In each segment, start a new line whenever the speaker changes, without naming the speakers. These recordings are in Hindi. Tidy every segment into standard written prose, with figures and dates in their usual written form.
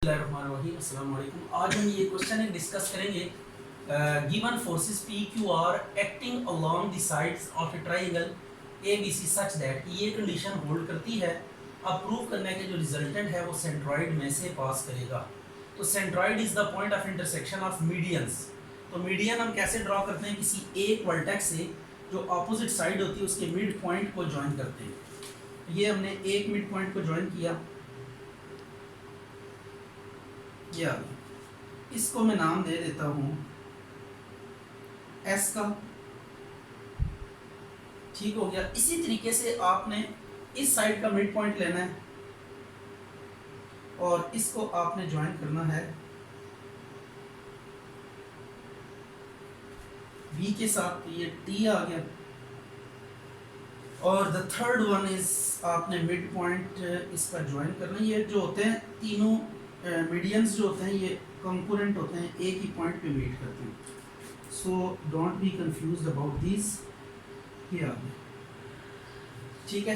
बिस्मिल्लाहिर्रहमानिर्रहीम, अस्सलाम वालेकुम। आज हम ये क्वेश्चन डिस्कस करेंगे। Given forces P Q R acting along the sides of a triangle A B C such that, ये कंडीशन होल्ड करती है। अब प्रूव करने के जो रिजल्टेंट है वो सेंट्रॉइड में से पास करेगा। तो centroid is the point of intersection of medians. तो मीडियन हम कैसे ड्रॉ करते हैं? किसी एक वर्टेक्स से जो अपोजिट साइड होती है उसके मिड पॉइंट को ज्वाइन करते हैं। ये हमने एक मिड पॉइंट को ज्वाइन किया, ये आ गया। इसको मैं नाम दे देता हूं एस का। ठीक हो गया। इसी तरीके से आपने इस साइड का मिड पॉइंट लेना है और इसको आपने ज्वाइन करना है बी के साथ। तो ये टी आ गया। और द थर्ड वन इज आपने मिड पॉइंट इसका ज्वाइन करना है। ये जो होते हैं तीनों मीडियंस जो होते हैं ये कंकरेंट होते हैं, एक ही पॉइंट पे मीट करते हैं। सो don't be confused about this. ये आ गया। ठीक है।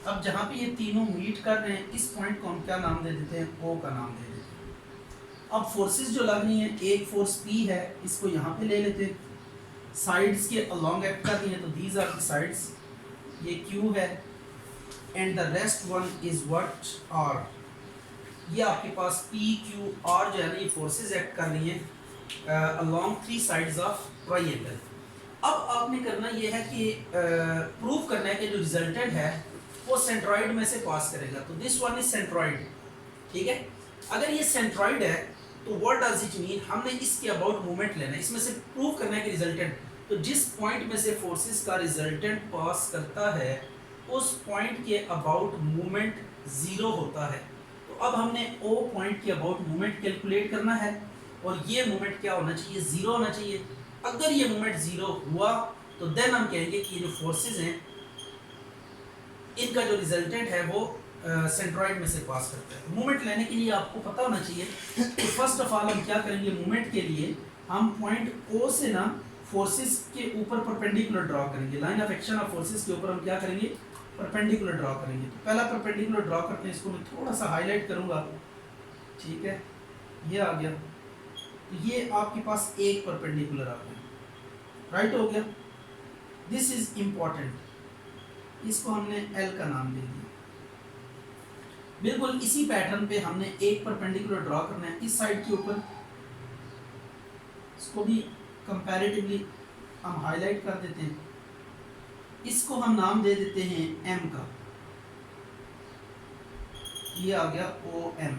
अब जहाँ पे ये तीनों मीट कर रहे हैं इस पॉइंट को हम क्या नाम दे देते हैं? ओ का नाम दे देते हैं। अब फोर्सेस जो लग रही हैं, एक फोर्स पी है, इसको यहाँ पे ले लेते हैं। साइड्स के अलोंग एक्ट कर रही है, तो दीज आर द साइड्स। ये क्यू है and the rest one is what? R. ये आपके पास पी क्यू आर जो है ना, ये फोर्सेस एक्ट कर रही हैं along three sides of triangle. अब आपने करना ये है कि प्रूव करना है कि जो रिजल्टेंट है वो सेंट्रॉइड में से पास करेगा। तो दिस वन इज सेंट्रॉइड। ठीक है। अगर ये सेंट्रॉइड है तो व्हाट डज इट मीन? हमने इसके अबाउट मूवमेंट लेना है, इसमें से प्रूव करना है कि रिजल्टेंट, तो जिस पॉइंट में से फोर्सेस का रिजल्टेंट पास करता है उस पॉइंट के अबाउट मूवमेंट जीरो होता है। तो अब हमने ओ पॉइंट के अबाउट मूवमेंट कैलकुलेट करना है और ये मूवमेंट क्या होना चाहिए? जीरो होना चाहिए। अगर ये मूवमेंट जीरो हुआ तो देन हम कहेंगे कि ये जो फोर्सेस हैं इनका जो रिजल्टेंट है वो सेंट्रॉइड में से पास करता है। मूवमेंट लेने के लिए आपको पता होना चाहिए। तो फर्स्ट ऑफ ऑल हम क्या करेंगे? मूवमेंट के लिए हम पॉइंट ओ से ना फोर्सेस के ऊपर परपेंडिकुलर ड्रॉ करेंगे। Line of action of forces के ऊपर हम क्या करेंगे? परपेंडिकुलर ड्रॉ करेंगे। तो पहला परपेंडिकुलर ड्रॉ करते हैं, इसको मैं थोड़ा सा हाईलाइट करूंगा। ठीक है, ये आ गया। तो ये आपके पास एक परपेंडिकुलर आ गया, राइट हो गया। दिस इज इंपॉर्टेंट, इसको हमने एल का नाम दे दिया। बिल्कुल इसी पैटर्न पे हमने एक परपेंडिकुलर ड्रॉ करना है इस साइड के ऊपर। इसको भी कंपैरेटिवली हम हाईलाइट कर देते हैं। इसको हम नाम दे देते हैं एम का। ये आ गया O M.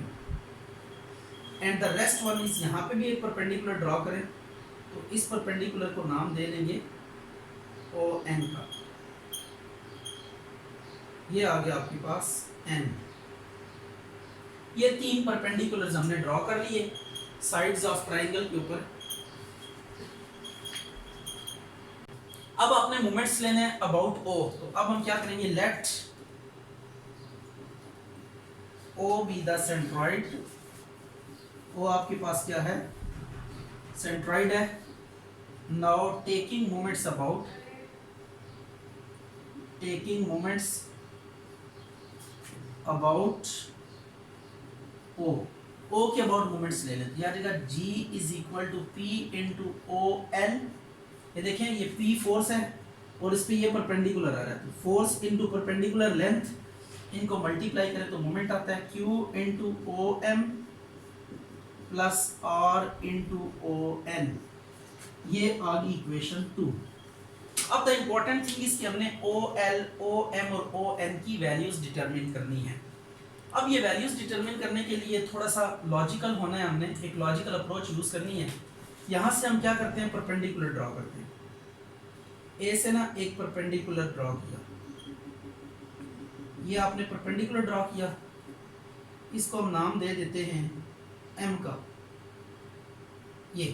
And the rest one is, यहाँ पे भी एक परपेंडिकुलर ड्रॉ करें तो इस परपेंडिकुलर को नाम दे देंगे ओ एन का। ये आ गया आपके पास एन। ये तीन परपेंडिकुलर्स हमने ड्रॉ कर लिए साइड्स ऑफ ट्रायंगल के ऊपर। अब आपने मोमेंट्स लेने हैं अबाउट ओ। तो अब हम क्या करेंगे? Let O be the centroid. O आपके पास क्या है? सेंट्रॉइड है। Now taking moments about, taking moments about O. O के अबाउट मोमेंट्स ले लेते हैं। यार G is equal to P into O L. ये देखें, ये पी फोर्स है और इस पे ये परपेंडिकुलर आ रहा है। तो फोर्स इंटू परपेंडिकुलर लेंथ, इनको मल्टीप्लाई करें तो मोमेंट आता है Q into O M plus R into O N. ये आ गई इक्वेशन 2। अब द इंपॉर्टेंट थिंग इज कि हमने ओ एल, ओ एम और ओ एन की वैल्यूज डिटरमिन करनी है। अब ये वैल्यूज डिटरमिन करने के लिए थोड़ा सा लॉजिकल होना है, हमने एक लॉजिकल अप्रोच यूज करनी है। यहाँ से हम क्या करते हैं? परपेंडिकुलर ड्रॉ करते हैं। ए से ना एक परपेंडिकुलर ड्रॉ किया, ये आपने परपेंडिकुलर ड्रॉ किया, इसको हम नाम दे देते हैं एम का। ये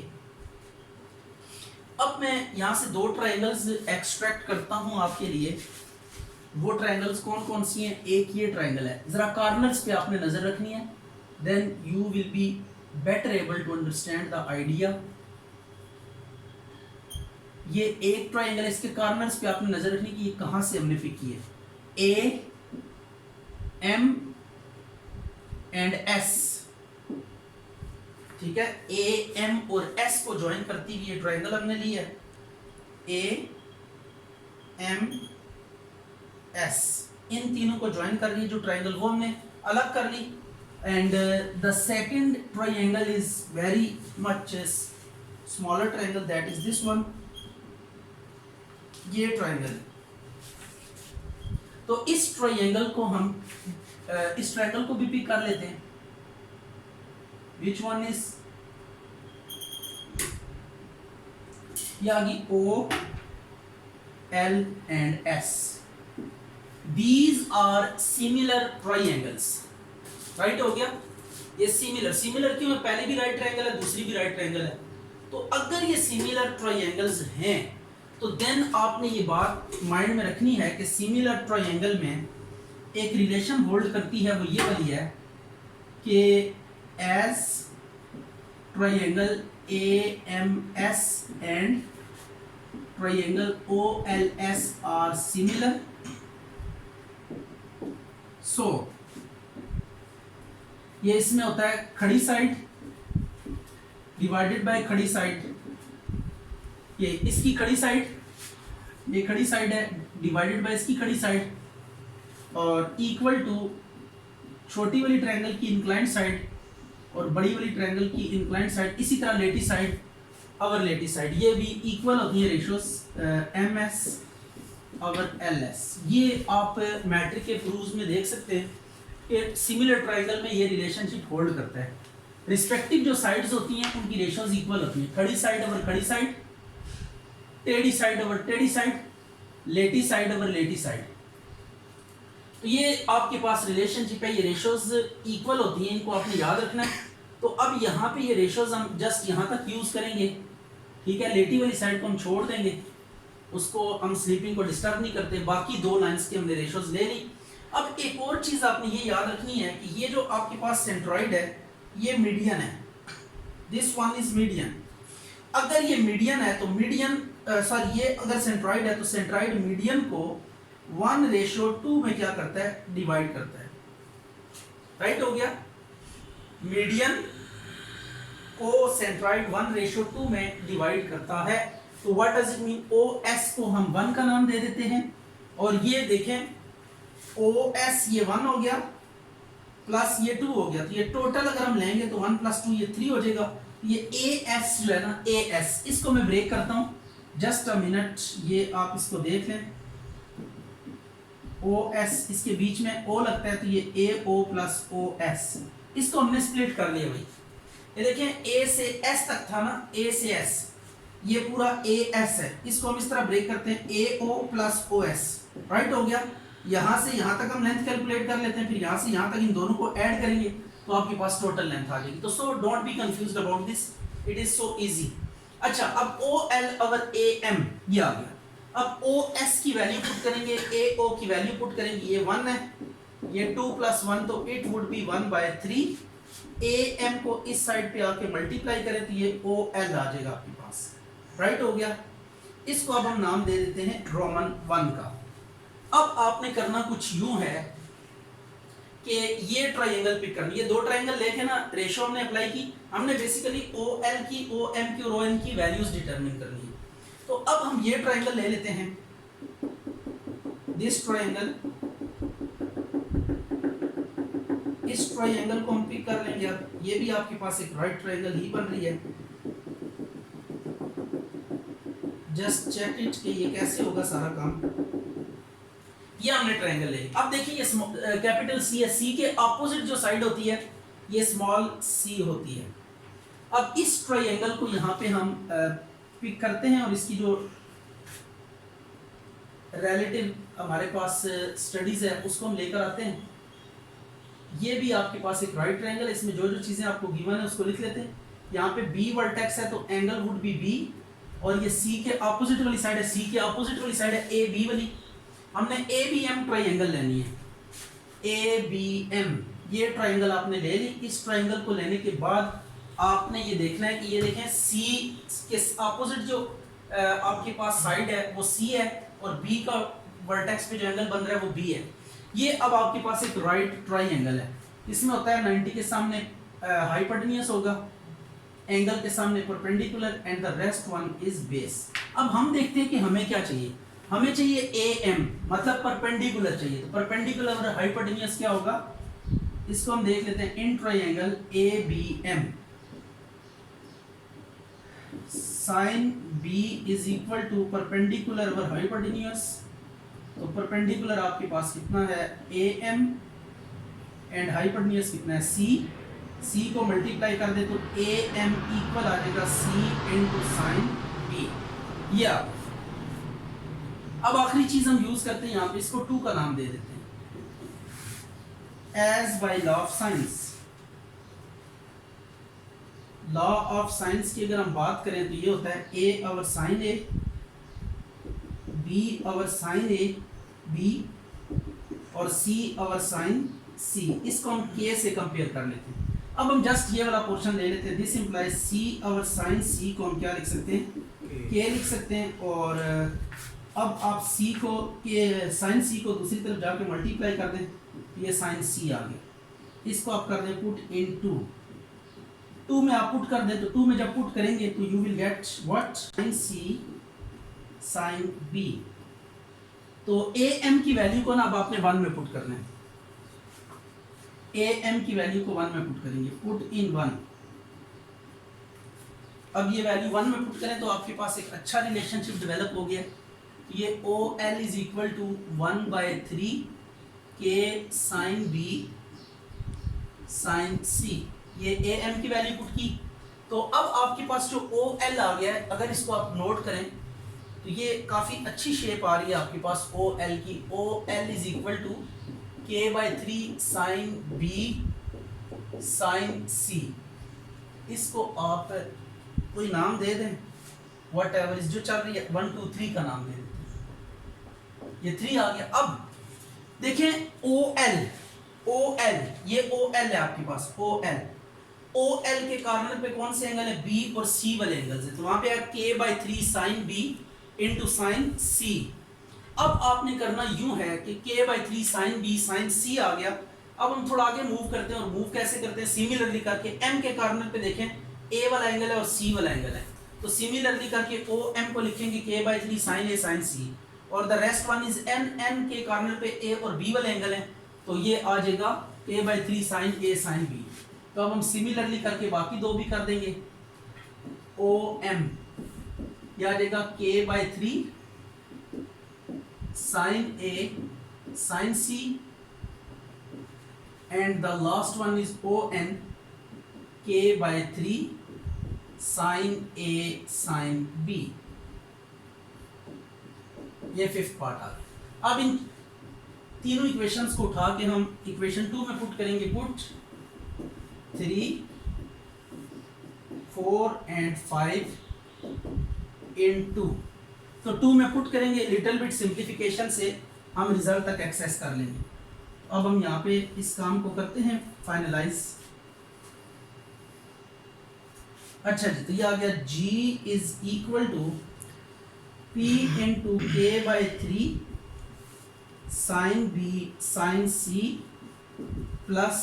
अब मैं यहाँ से दो ट्रायंगल्स एक्सट्रैक्ट करता हूँ आपके लिए। वो ट्रायंगल्स कौन कौन सी हैं? एक ये ट्रायंगल है, जरा कॉर्नर्स पे आपने नजर रखनी है, then you will be better able to understand the idea. ये एक ट्रायंगल है, इसके कॉर्नर्स पे आपने नजर रखनी कि ये कहां से हमने पिक की है। ए एम एंड एस, ठीक है, ए एम और एस को ज्वाइन करती हुई ये ट्रायंगल हमने ली है, ए एम एस, इन तीनों को ज्वाइन कर रही है जो ट्रायंगल, वो हमने अलग कर ली। And the second triangle is very much smaller triangle, that is this one, ये ट्रायंगल। तो इस ट्रायंगल को हम इस ट्रायंगल को भी पिक कर लेते हैं। विच वन इज, ये आ गई O L and S, these are similar triangles, right हो गया। ये सिमिलर, सिमिलर क्यों है, पहले भी राइट ट्रायंगल है, दूसरी भी राइट ट्रायंगल है। तो अगर ये सिमिलर ट्रायंगल्स हैं तो देन आपने ये बात माइंड में रखनी है कि सिमिलर ट्रायंगल में एक रिलेशन होल्ड करती है, वो ये वाली है कि as triangle A M S and triangle O L S are similar, so ये इसमें होता है खड़ी साइड डिवाइडेड बाय खड़ी साइड, ये इसकी खड़ी साइड, ये खड़ी साइड है डिवाइडेड बाय इसकी खड़ी साइड, और इक्वल टू छोटी वाली ट्रायंगल की इंक्लाइंड साइड और बड़ी वाली ट्रायंगल की इंक्लाइंड साइड, इसी तरह लेटी साइड और लेटी साइड, ये भी इक्वल होती है रेशियोस एम एस और एल एस। ये आप मैट्रिक के प्रूव्स में देख सकते हैं कि सिमिलर ट्रायंगल में ये रिलेशनशिप होल्ड करता है। रिस्पेक्टिव जो साइड्स होती हैं उनकी रेशियोज इक्वल होती हैं, खड़ी साइड ओवर खड़ी साइड, टेढ़ी साइड ओवर टेढ़ी साइड, लेटी साइड ओवर लेटी साइड। तो ये आपके पास रिलेशनशिप है, ये रेशियोज इक्वल होती हैं, इनको आपने याद रखना है। तो अब यहाँ पे ये रेशियोज हम जस्ट यहाँ तक यूज करेंगे, ठीक है। लेटी वाली साइड को हम छोड़ देंगे, उसको हम स्लीपिंग को डिस्टर्ब नहीं करते, बाकी दो लाइंस की हमने रेशियोज ले ली। अब एक और चीज आपने ये याद रखनी है कि ये जो आपके पास सेंट्रॉइड है ये मीडियन है, दिस वन इज मीडियन। अगर ये मीडियन है तो मीडियन सॉरी ये अगर सेंट्रॉइड है तो सेंट्रॉइड मीडियन को 1:2 में क्या करता है, डिवाइड करता है, राइट हो गया। मीडियन को सेंट्रॉइड 1:2 में डिवाइड करता है। तो what does it mean, O S को हम 1 का नाम दे देते हैं, और ये देखें ओ एस ये 1 हो गया प्लस ये 2 हो गया, तो ये टोटल अगर हम लेंगे तो 1 + 2 ये 3 हो जाएगा। ये ए एस जो है ना, ए एस, इसको मैं ब्रेक करता हूँ, जस्ट अ मिनट, ये आप इसको देख लें। ओ एस इसके बीच में ओ लगता है, तो ये ए ओ प्लस ओ एस, इसको हमने स्प्लिट कर लिया भाई। ये देखें ए से एस तक था ना, ए से एस, ये पूरा ए एस है, इसको हम इस तरह ब्रेक करते हैं, A O plus O S, right हो गया। यहाँ से यहाँ तक हम लेंथ कैलकुलेट कर लेते हैं, फिर यहाँ से यहाँ तक इन दोनों को ऐड करेंगे तो आपके पास टोटल लेंथ आ जाएगी। तो so don't be confused about this, it is so easy. अच्छा, अब O L over A M ये आ गया। अब ओ एस की वैल्यू पुट करेंगे, ए ओ की वैल्यू पुट करेंगे, ये 1 है, ये 2 + 1 तो it would be 1/3। A M को इस साइड पे आके मल्टीप्लाई करें तो ये ओ एल आ जाएगा आपके पास, राइट हो गया। इसको अब हम नाम दे देते हैं रोमन 1 का। अब आपने करना कुछ यूं है कि ये ट्रायंगल पिक करना, ये दो ट्रायंगल लेके ना रेशियो हमने अप्लाई की, हमने बेसिकली ओ एल की, ओ एम की और ओ एन की वैल्यूज डिटरमिन करनी है। तो अब हम ये ट्रायंगल ले लेते हैं, दिस ट्रायंगल, इस ट्रायंगल को हम पिक कर लेंगे। अब ये भी आपके पास एक राइट ट्रायंगल ही बन रही है, जस्ट चेक इट कि ये कैसे होगा सारा काम। ये हमने ट्रायंगल ले, अब देखिए ये कैपिटल सी है, सी के ऑपोजिट जो साइड होती है ये स्मॉल सी होती है। अब इस ट्रायंगल को यहाँ पे हम पिक करते हैं और इसकी जो रिलेटिव हमारे पास स्टडीज है उसको हम लेकर आते हैं। ये भी आपके पास एक राइट ट्रायंगल है, इसमें जो जो चीजें आपको गिवन है उसको लिख लेते हैं। यहाँ पे बी वर्टेक्स है तो एंगल वुड बी बी, और ये सी के ऑपोजिट वाली साइड है, सी के ऑपोजिट वाली साइड है ए बी वाली। हमने ए बी एम ट्रायंगल लेनी है, ए बी एम ये ट्रायंगल आपने ले ली। इस ट्रायंगल को लेने के बाद आपने ये देखना है कि ये देखें सी के ऑपोजिट जो आपके पास साइड है वो सी है, और बी का वर्टेक्स पे जो एंगल बन रहा है वो बी है। ये अब आपके पास एक राइट ट्रायंगल है, इसमें होता है 90 के सामने हाइपोटेन्यूस होगा, एंगल के सामने perpendicular and the rest one is base. अब हम देखते हैं कि हमें क्या चाहिए। हमें चाहिए ए एम, मतलब परपेंडिकुलर चाहिए। तो परपेंडिकुलर और हाइपोटेन्यूज क्या होगा, इसको हम देख लेते हैं in triangle A B M. Sine B is equal to perpendicular over hypotenuse. तो परपेंडिकुलर आपके पास कितना है ए एम एंड हाइपोटेन्यूज कितना है सी। सी को मल्टीप्लाई कर दे तो ए एम इक्वल आ जाएगा सी इनटू साइन बी। ये अब आखिरी चीज हम यूज करते हैं यहाँ पे, इसको 2 का नाम दे देते हैं। As by law of sines, law of sines की अगर हम बात करें तो ये होता है A over sine A, B over sine A B और सी ओवर साइन सी। इसको हम के से कंपेयर कर लेते हैं। अब हम जस्ट ये वाला पोर्शन ले लेते हैं। This implies C over sine C को हम क्या लिख सकते हैं, के लिख सकते हैं। और अब आप सी को के साइन सी को दूसरी तरफ जाके मल्टीप्लाई कर दें, ये साइन सी आ गया। इसको आप कर दें पुट इन 2 में आप पुट कर दें तो 2 में जब पुट करेंगे तो you will get what, sine C sine B. तो ए एम की वैल्यू को ना अब आपने 1 में पुट करना है। ए एम की वैल्यू को 1 में पुट करेंगे, पुट इन 1। अब ये वैल्यू 1 में पुट करें तो आपके पास एक अच्छा रिलेशनशिप डेवलप हो गया। ये O L is equal to 1/3 के साइन बी साइन सी। ये ए एम की वैल्यू पुट की तो अब आपके पास जो ओ एल आ गया है, अगर इसको आप नोट करें तो ये काफ़ी अच्छी शेप आ रही है आपके पास ओ एल की। O L is equal to k/3 sine B sine C. इसको आप कोई नाम दे दें, वट एवर इज जो चल रही है 1 2 3 का नाम दे देते हैं। ये 3 आ गया। अब देखें ओ एल ये ओ एल है आपके पास। ओ एल के कॉर्नर पे कौन से एंगल है, बी और सी वाले एंगल्स है। तो वहां पे है k/3 sine B into sine C. अब आपने करना यूं है कि k/3 sine B sine C आ गया। अब हम थोड़ा आगे मूव करते हैं, और मूव कैसे करते हैं, सिमिलरली करके m के कॉर्नर पे देखें a वाला एंगल है और c वाला एंगल है। तो सिमिलरली करके ओ m को लिखेंगे k/3 sine a sine c, और the rest one is n के कॉर्नर पे a और b वाले एंगल है। तो ये आ जाएगा k/3 sine a sign b। तो अब हम सिमिलरली करके बाकी 2 भी कर देंगे। ओ m ये आ जाएगा k/3 sin A sin C, and the last one is ON k/3 sin A sin B। ये 5th पार्ट आ गया। अब इन तीनों इक्वेशंस को उठा के हम इक्वेशन 2 में पुट करेंगे। Put 3 4 and 5 in 2। तो 2 में पुट करेंगे, लिटिल बिट सिंप्लीफिकेशन से हम रिजल्ट तक एक्सेस कर लेंगे। अब हम यहाँ पे इस काम को करते हैं फाइनलाइज। अच्छा जी, तो ये आ गया G is equal to P into k/3 sine B sine C plus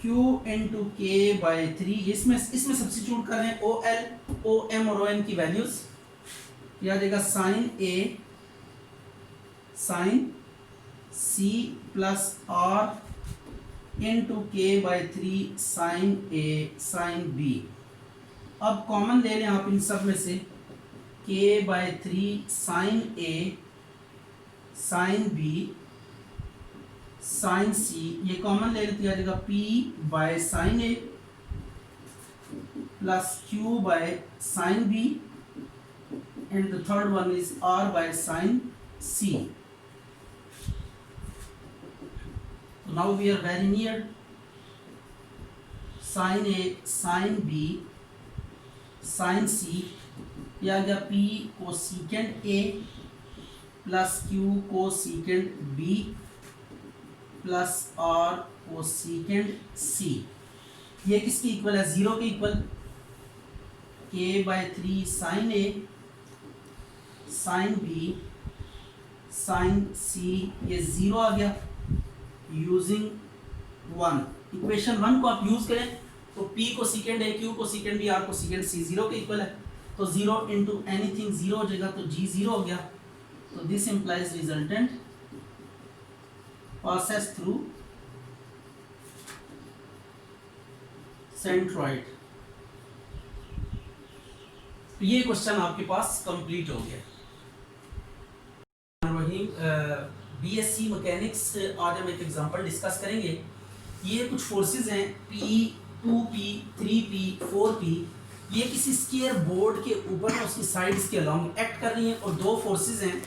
Q into k/3। इसमें सब्स्टिट्यूट कर रहे हैं ओ एम और ओ एन की वैल्यूज। यह आ जाएगा sine A sine C plus R into k/3 sine A sine B. अब कॉमन ले लें आप इन सब में से, k/3 sine A sine B sine C, ये कॉमन ले लेते, आ जाएगा p sine A plus q sine B, and the third one is r by sin c. So now we are very near. Sin A sin B sin C, ये आ गया p cosecant A plus q cosecant B plus r cosecant C। ये किसकी इक्वल है, 0 के equal. k/3 sin A sine B sine C, ये 0 आ गया यूजिंग 1। इक्वेशन 1 को आप यूज करें तो P को सेकेंड A, Q को सेकेंड B, R को सेकेंड C 0 के इक्वल है। तो 0 इंटू एनीथिंग 0 हो जाएगा, तो G 0 हो गया। तो this implies resultant passes through centroid. तो ये क्वेश्चन आपके पास कंप्लीट हो गया। बीएससी मैकेनिक्स आज हम एक एग्जांपल डिस्कस करेंगे। ये कुछ फोर्सेस हैं P, 2P, 3P, 4P। ये किसी स्क्वायर बोर्ड के ऊपर और उसकी साइड्स के अलोंग एक्ट कर रही हैं, और दो फोर्सेस हैं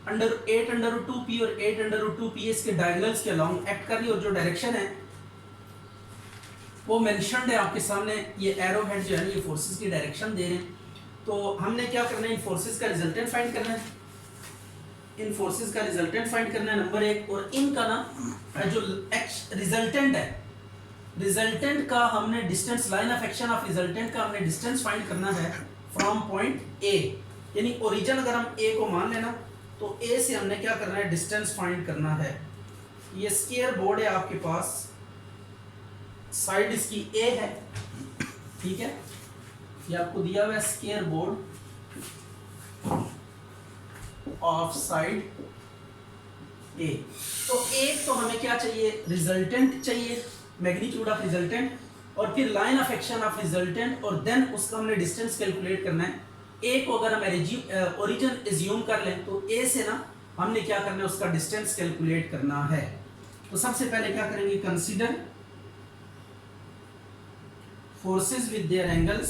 अंडर 8√2P और 8√2P इसके डायगोनल्स के अलोंग एक्ट कर रही है, और जो डायरेक्शन है वो मेंशन्ड है आपके सामने। ये एरो हेड जो है ये फोर्सेस की डायरेक्शन दे रहे हैं। तो हमने क्या करना है, इन फोर्सेस का रिजल्टेंट फाइंड करना है। इन फोर्सेस का रिजल्टेंट फाइंड करना है नंबर 1, और इनका ना जो रिजल्टेंट है, रिजल्टेंट का हमने distance, line of action of resultant का हमने डिस्टेंस फाइंड करना है फ्रॉम पॉइंट ए। यानी ओरिजिन अगर हम ए को मान लेना, तो ए से हमने क्या करना है, डिस्टेंस फाइंड करना है। ये स्क्वायर बोर्ड है आपके पास, साइड इसकी ए है, ठीक है। ये आपको दिया हुआ है स्क्वायर बोर्ड ऑफ साइड ए। तो एक तो हमें क्या चाहिए, रिजल्टेंट चाहिए, मैग्नीट्यूड ऑफ रिजल्टेंट, और फिर line of action of resultant, और देन उसका हमने डिस्टेंस कैलकुलेट करना है। ए को अगर हम ओरिजिन एज्यूम कर लें, तो ए से ना हमने क्या करना है, उसका डिस्टेंस कैलकुलेट करना है। तो सबसे पहले क्या करेंगे, consider forces with their angles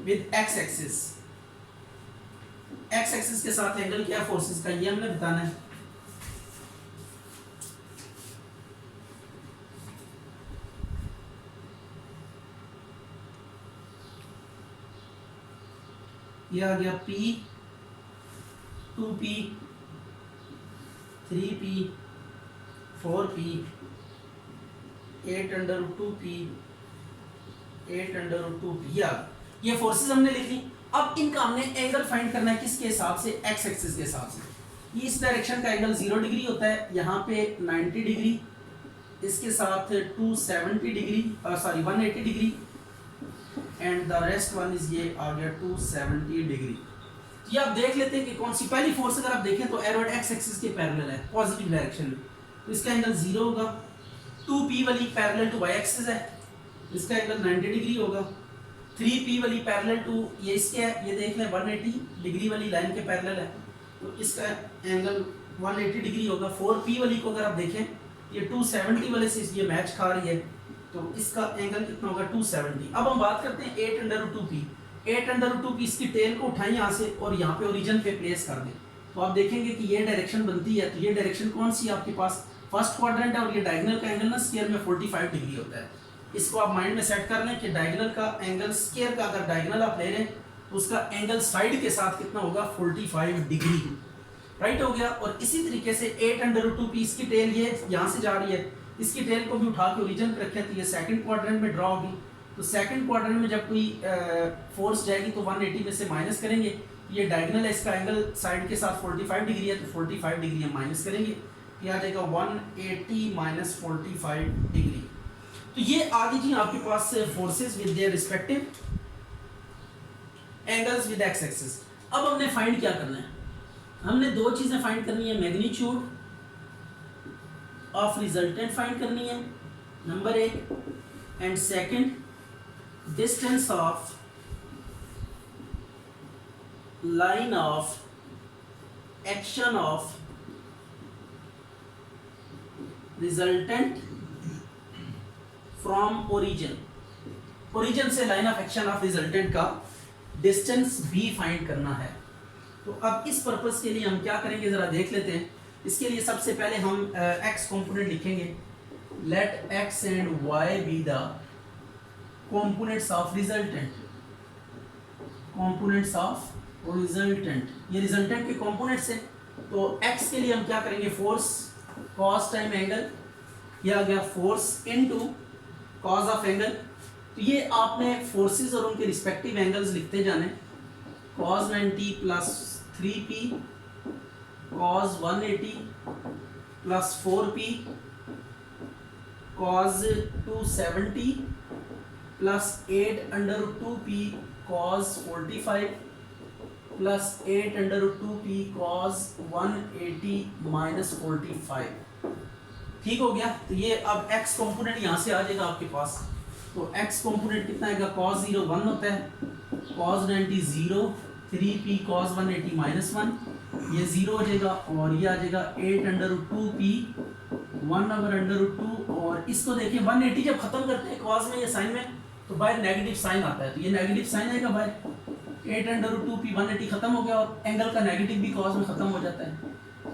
with x axis। x axis के साथ एंगल क्या फोर्सेस का, ये हमने बताना है। ये आ गया P, 2P, 3P, 4P, 8√2P, 8√2P। ये फोर्सेस हमने लिख ली। अब इनका हमने एंगल फाइंड करना है, किसके हिसाब से, एक्स एक्सिस के हिसाब से। इस डायरेक्शन का एंगल 0 डिग्री होता है, यहाँ पे 90 डिग्री, इसके साथ 270 degree, sorry 180 degree, and the rest one is ये आ गया 270 डिग्री। ये आप देख लेते हैं कि कौन सी पहली फोर्स, अगर आप देखें तो एरो एक्स एक्सिस के पैरेलल है, पॉजिटिव डायरेक्शन में, तो इसका एंगल 0 होगा। 2P वाली पैरेलल टू वाई एक्सिस है, इसका एंगल 90 डिग्री होगा। 3P वाली पैरेलल टू ये इसके है, ये देख लें 180 डिग्री वाली लाइन के पैरेलल है, तो इसका एंगल 180 डिग्री होगा। 4P वाली को अगर आप देखें, ये 270 वाले से ये मैच खा रही है, तो इसका एंगल कितना होगा, 270। अब हम बात करते हैं 8√2P। 8√2P इसकी टेल को उठाएं यहाँ से और यहाँ पे ओरिजिन पे प्लेस कर दें, तो आप देखेंगे कि ये डायरेक्शन बनती है। तो ये डायरेक्शन कौन सी है आपके पास, फर्स्ट क्वाड्रेंट है, और ये डायगोनल का एंगल ना स्क्वायर में 45 डिग्री होता है। इसको आप माइंड में सेट कर लें कि डायगोनल का एंगल, स्क्वायर का अगर डायगोनल आप ले रहे हैं, तो उसका एंगल साइड के साथ कितना होगा, 45 डिग्री, राइट हो गया। और इसी तरीके से 8√2P इसकी टेल ये यहाँ से जा रही है, इसकी टेल को भी उठा के ओरिजिन पर रखें, तो ये सेकंड क्वाड्रेंट में ड्रॉ होगी। तो सेकंड क्वाड्रेंट में जब कोई फोर्स जाएगी तो 180 में से माइनस करेंगे, ये डायगोनल है, इसका एंगल साइड के साथ 45 डिग्री है, तो 45 डिग्री हम माइनस करेंगे, ये आ जाएगा 180 माइनस 45 डिग्री। तो ये आ गई जी आपके पास forces with their respective angles with X axis. अब हमने फाइंड क्या करना है, हमने दो चीजें फाइंड करनी है, मैग्नीट्यूड ऑफ रिजल्टेंट फाइंड करनी है number 1, and second distance of line of action of resultant from origin. Origin से line of action of resultant का डिस्टेंस भी फाइंड करना है। तो अब इस पर्पस के लिए हम क्या करेंगे जरा देख लेते हैं। इसके लिए सबसे पहले हम x कंपोनेंट लिखेंगे, let x and y be the components of resultant, components of resultant, ये रिजल्टेंट के कंपोनेंट्स हैं। तो x के लिए हम क्या करेंगे, फोर्स cos टाइम एंगल, ये आ गया force into cos of angle. तो ये आपने फोर्सेस और उनके रिस्पेक्टिव एंगल्स लिखते जाने, cos 90 plus 3p cos 180 plus 4p cos 270 plus 8 under root 2p cos 45 plus 8 under root 2p cos 180 minus 45। ठीक हो गया। तो ये अब x कंपोनेंट यहाँ से आ जाएगा आपके पास। तो x कंपोनेंट कितना आएगा, cos 0 1 होता है, cos 90 0, 3p cos 180 माइनस 1, ये 0 हो जाएगा और ये आ जाएगा 8 under root 2p 1 over under root 2। और इसको देखिए 180 जब खत्म करते हैं cos में या साइन में तो बाहर नेगेटिव साइन आता है, तो ये नेगेटिव साइन आएगा बाहर, 8 अंडर रूट 2p 180 खत्म हो गया और एंगल का नेगेटिव भी cos में खत्म हो जाता है,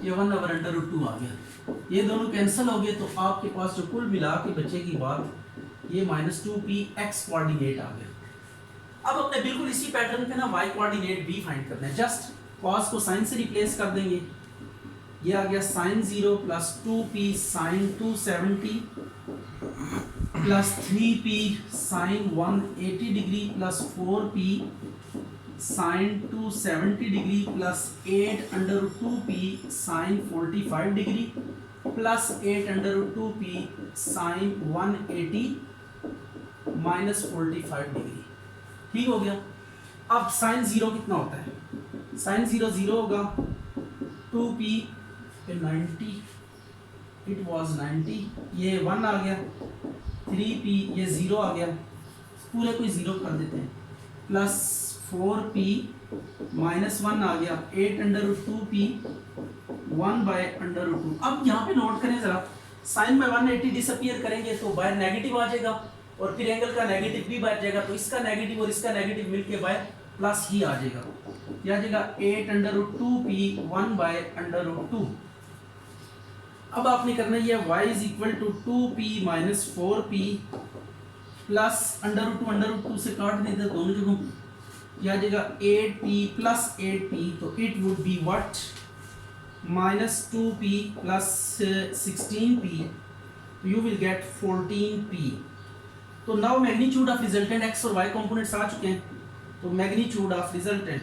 ये 1 ओवर अंडर रूट 2 आ गया। ये दोनों कैंसिल हो गए तो आपके पास जो कुल मिला के बचेगी बात ये माइनस 2p x कोऑर्डिनेट आ गया। अब अपने बिल्कुल इसी पैटर्न पे ना y कोऑर्डिनेट भी फाइंड करना है। जस्ट cos को sin से रिप्लेस कर देंगे, ये आ गया sin 0 plus 2p sin 270 plus 3p sin 180 degree plus 4p sin 270 degree plus 8 under root 2p sin 45 degree plus 8 under root 2p sin 180 minus 45 degree. ठीक हो गया। अब sin 0 कितना होता है, sin 0 0 होगा, 2p 90 इट वाज 90, ये 1 आ गया, 3p ये 0 आ गया, पूरे को 0 कर देते हैं, प्लस 4p माइनस 1 आ गया, 8 under root 2p 1 by under root 2। अब यहाँ पे नोट करें जरा, साइन बाय 180 डिसअपियर करेंगे तो बाहर नेगेटिव आ जाएगा और फिर एंगल का नेगेटिव भी बाहर जाएगा, तो इसका नेगेटिव और इसका नेगेटिव मिलके बाहर प्लस ही आ जाएगा, यह आ जाएगा 8 under root 2p 1 by under root 2। अब आपने करना है y is equal to 2p minus 4p plus under root 2 से काट देते दोनों जगहों, यह आ जाएगा 8p प्लस 8p, तो it would be what minus 2p plus 16p, you will get 14p। तो now magnitude of resultant x और y कंपोनेंट्स आ चुके हैं, तो मैग्नीट्यूड ऑफ रिजल्टेंट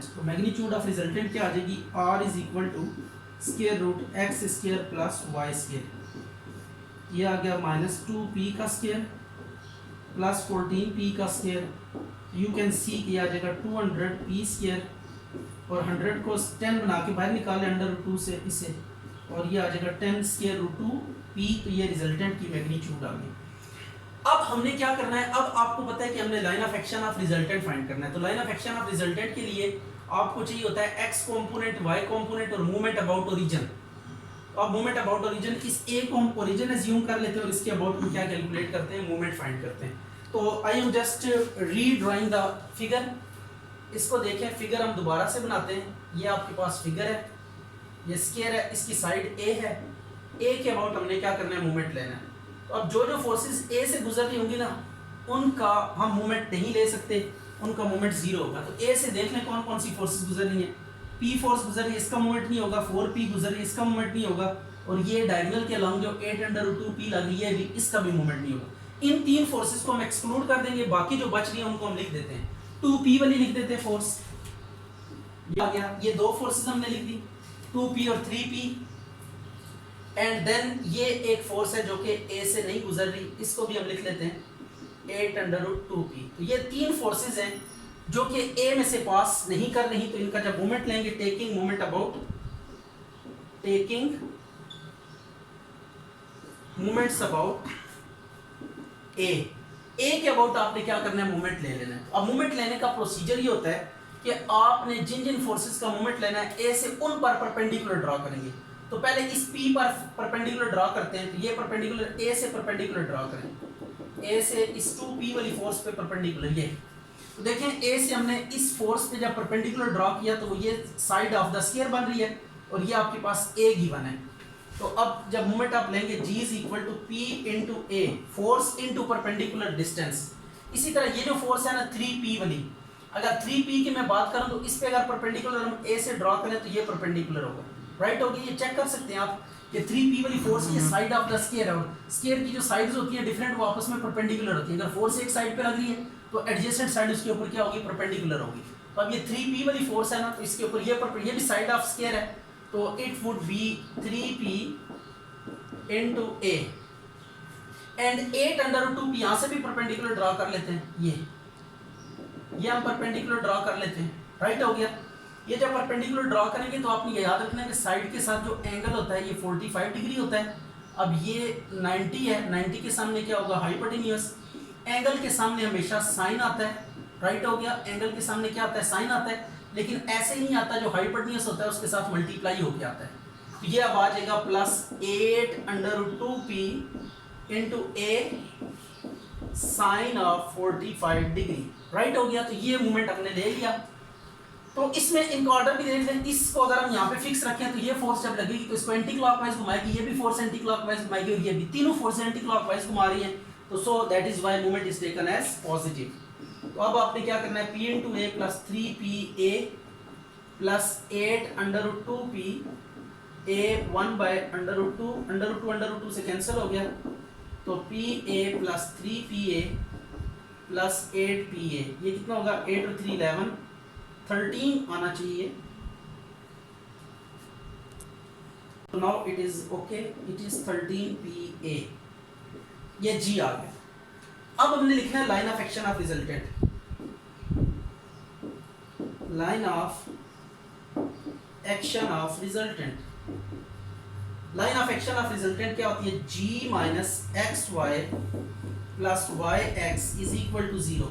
तो मैग्नीट्यूड ऑफ रिजल्टेंट क्या आ जाएगी, r is equal to square root x square plus y square, ये आ गया माइनस 2p का स्क्वायर प्लस 14p का स्क्वायर, यू कैन सी कि आ जाएगा 200p स्क्वायर और 100 को 10 बना के बाहर निकाले अंडर रूट 2 से इसे, और ये आ जाएगा 10 स्क्वायर रूट 2p, तो ये रिजल्टेंट की मैग्नीट्यूड आ गई। अब हमने क्या करना है, अब आपको पता है कि हमने line of action of resultant find करना है, तो line of action of resultant के लिए आपको चाहिए होता है x कंपोनेंट, y कंपोनेंट और मूवमेंट अबाउट ओरिजिन। तो अब मूवमेंट अबाउट ओरिजिन, इस a को हम ओरिजिन एज्यूम कर लेते हैं और इसके अबाउट में क्या कैलकुलेट करते हैं, मूवमेंट फाइंड करते हैं। तो I am just redrawing the figure, इसको देखें, फिगर हम दोबारा से बनाते हैं, ये आपके पास फिगर है, ये स्क्वायर है, इसकी साइड a है, a के अबाउट हमने क्या करना है, मूवमेंट लेना है। तो अब जो फोर्सेस a से गुजर रही होंगी ना, उनका हम मूवमेंट नहीं ले सकते, उनका मूवमेंट 0 होगा। तो a से देख लें कौन कौन सी फोर्सेस गुजर रही हैं, p फोर्स गुजर रही है, इसका मूवमेंट नहीं होगा, 4p गुजर रही है, इसका मूवमेंट नहीं होगा, और ये डायगोनल के अलॉन्ग जो 8 अंडर रूट 2p लग रही है, इसका भी मूवमेंट नहीं होगा। इन तीन फोर्सेस को हम एक्सक्लूड कर देंगे, बाकी जो बच रही है उनको हम लिख देते हैं, 2p वाली लिख देते हैं फोर्स, ये आ गया, ये दो फोर्सेस हमने लिख दी 2p और 3p, एंड देन ये एक फोर्स है जो कि a से नहीं गुजर रही, इसको भी हम लिख लेते हैं 8 अंडर रूट 2p। तो ये तीन फोर्सेस हैं जो कि a में से पास नहीं कर रही, तो इनका जब मूवमेंट लेंगे, taking movement about, taking movements about a के अबाउट आपने क्या करना है, मूवमेंट ले लेना है। अब मूवमेंट लेने का प्रोसीजर ये होता है कि आपने जिन जिन फोर्सेस का मूवमेंट लेना है, a से उन पर परपेंडिकुलर ड्रॉ करेंगे। तो पहले इस p पर परपेंडिकुलर ड्रॉ करते हैं, तो ये परपेंडिकुलर a से परपेंडिकुलर ड्रॉ करें, a से इस 2p वाली फोर्स पे परपेंडिकुलर, ये तो देखें a से हमने इस फोर्स पे जब परपेंडिकुलर ड्रॉ किया तो वो ये साइड ऑफ द स्फीयर बन रही है और ये आपके पास a गिवन है। तो अब जब मूवमेंट आप लेंगे g is equal to p into a, force into perpendicular distance. इसी तरह ये जो फोर्स है ना 3p वाली, अगर 3p की मैं बात करूं तो इस पे अगर परपेंडिकुलर हम a से ड्रॉ करें तो ये परपेंडिकुलर होगा, राइट होगी, ये चेक कर सकते हैं आप कि 3p वाली फोर्स ये साइड ऑफ द स्फीयर है, और स्फीयर की जो साइड्स होती हैं डिफरेंट, वो आपस में परपेंडिकुलर होती है। अगर फोर्स एक साइड पे लग रही है तो एडजेसेंट साइड उसके ऊपर क्या होगी, परपेंडिकुलर होगी। तो अब ये 3p वाली फोर्स है ना, तो इसके ऊपर ये भी साइड ऑफ स्क्वायर है, तो it would B 3p into a and 8/2p यहां से भी परपेंडिकुलर ड्रा कर लेते हैं। ये हम परपेंडिकुलर ड्रा कर लेते हैं, राइट हो गया। ये जब परपेंडिकुलर ड्रा करेंगे तो आपने याद रखना है कि साइड के साथ जो एंगल होता है ये 45 डिग्री होता है। अब ये 90 है, 90 के सामने क्या होगा, हाइपोटेन्यूज। एंगल के सामने हमेशा साइन आता है, राइट हो गया। एंगल के सामने क्या आता है, साइन आता है, लेकिन ऐसे नहीं आता, जो हाइपोटेन्यूज होता है उसके साथ मल्टीप्लाई होके आता है। तो ये अब आ जाएगा plus 8/2p into a sine of 45 degree, right हो गया। तो ये मूवमेंट हमने ले लिया। तो इसमें इनका ऑर्डर भी देख लें। इसको अगर हम यहाँ पे फिक्स रखें तो ये फोर्स जब लगेगी तो इसको एंटी क्लॉकवाइज घुमाएगी, ये भी फोर्स एंटी क्लॉकवाइज घुमाएगी, और ये भी, तीनों फोर्स एंटी क्लॉकवाइज घुमा रही हैं। तो so that is why movement is taken as positive. तो अब आपने क्या करना है, p into A plus 3pa plus 8/2p a 1/√2 से कैंसिल हो गया, तो pa plus 3pa plus 8pa, ये कितना होगा, 8 और 3 11, 13 आना चाहिए। तो now it is okay, it is 13pa, ये g आ गया। अब हमने लिखना है line of action of resultant. Line of action of resultant, line of action of resultant क्या होती है, g minus X Y plus Y X is equal to 0।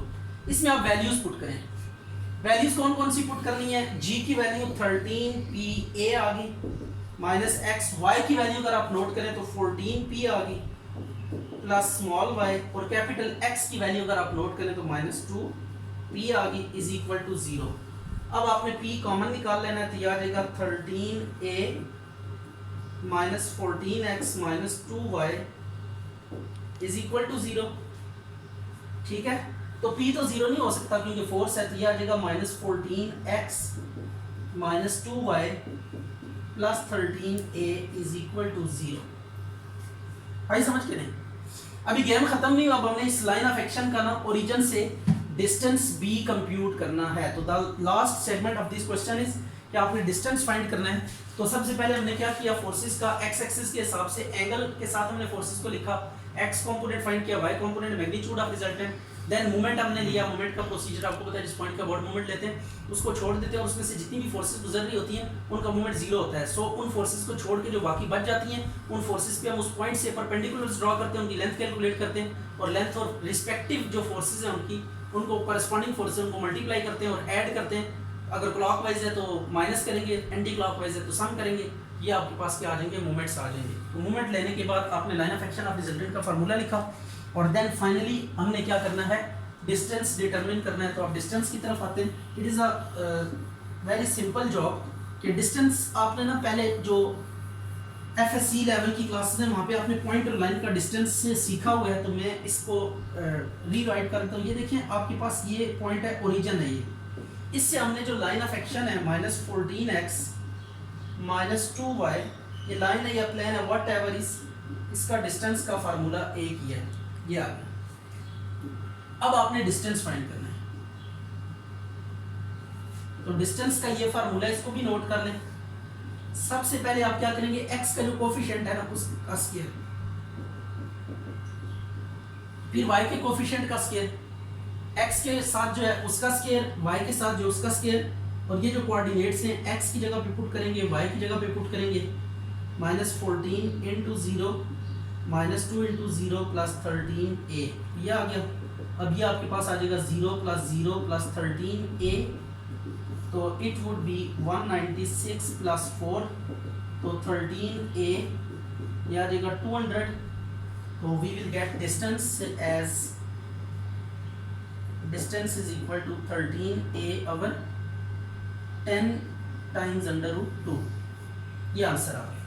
इसमें आप वैल्यूज पुट करें। वैल्यूज कौन कौन सी पुट करनी है, g की वैल्यू 13pa आ गई, माइनस एक्स वाई की वैल्यू अगर आप नोट करें तो 14p आ गई, प्लस स्मॉल y और कैपिटल x की वैल्यू अगर आप नोट करें तो -2p आ गई, इज इक्वल टू 0। अब आपने p कॉमन निकाल लेना है, तो यह आ जाएगा 13a minus 14x minus 2y is equal to 0। ठीक है, तो p तो 0 नहीं हो सकता क्योंकि फोर्स है, तो यह आ जाएगा -14x minus 2y plus 13a is equal to 0। भाई समझ के नहीं, अभी गेम खत्म नहीं हुआ। अब हमने इस लाइन ऑफ एक्शन का ना ओरिजिन से डिस्टेंस b कंप्यूट करना है। तो the last segment of this question is कि आपने डिस्टेंस फाइंड करना है। तो सबसे पहले हमने क्या किया, फोर्सेस का x एक्सिस के हिसाब से एंगल के साथ हमने फोर्सेस को लिखा, x कंपोनेंट फाइंड किया, y component magnitude of resultant, then moment हमने लिया। मोमेंट का प्रोसीजर आपको पता है, जिस पॉइंट का अबाउट मोमेंट लेते हैं उसको छोड़ देते हैं और उसमें से जितनी भी फोर्सेस गुजर रही होती हैं उनका मोमेंट 0 होता है। सो उन फोर्सेस को छोड़ के जो बाकी बच जाती हैं उन फोर्सेस पे हम उस पॉइंट से परपेंडिकुलर्स ड्रॉ करते हैं, उनकी लेंथ कैलकुलेट करते हैं और लेंथ और रिस्पेक्टिव जो फोर्सेस हैं उनको करस्पॉन्डिंग फोर्सेस उनको मल्टीप्लाई करते हैं और ऐड करते हैं। अगर क्लॉकवाइज है तो माइनस करेंगे, एंटी क्लॉकवाइज है तो सम करेंगे। ये आपके पास क्या आ जाएंगे, मोमेंट्स आ जाएंगे। तो मोमेंट लेने के बाद आपने line of action of resultant का फार्मूला लिखा और देन फाइनली हमने क्या करना है, डिस्टेंस डिटरमिन करना है। तो आप डिस्टेंस की तरफ आते हैं। It is a very simple job कि डिस्टेंस आपने ना पहले जो FSC लेवल की क्लासेस हैं वहाँ पे आपने पॉइंट और लाइन का डिस्टेंस से सीखा हुआ है। तो मैं इसको रीराइट करता हूँ। ये देखिए आपके पास ये पॉइंट है, ओरिजिन है ये। इससे हमने जो लाइन ऑफ एक्शन है -14x माइनस 2y, ये लाइन है या प्लेन है वट एवर, इसका डिस्टेंस का फार्मूला एक ही है, ये आ गया। अब आपने डिस्टेंस फाइंड करना है, तो डिस्टेंस का ये फार्मूला, इसको भी नोट कर लें। सबसे पहले आप क्या करेंगे, x का जो कोफिशिएंट है ना उसका स्क्वायर, फिर y के कोफिशिएंट का स्क्वायर, x के साथ जो है उसका स्क्वायर, y के साथ जो उसका स्क्वायर, और ये जो कोऑर्डिनेट्स हैं x की जगह पे पुट करेंगे, y की जगह पे पुट करेंगे, -14 × 0 -2 × 0 + 13a, ये आ गया। अब ये आपके पास आ जाएगा 0 + 0 + 13a, तो इट वुड बी 196 + 4, तो 13a, ये आ जाएगा 200। तो we will get distance as distance is equal to 13a over 10 × √2, ये आंसर आ गया।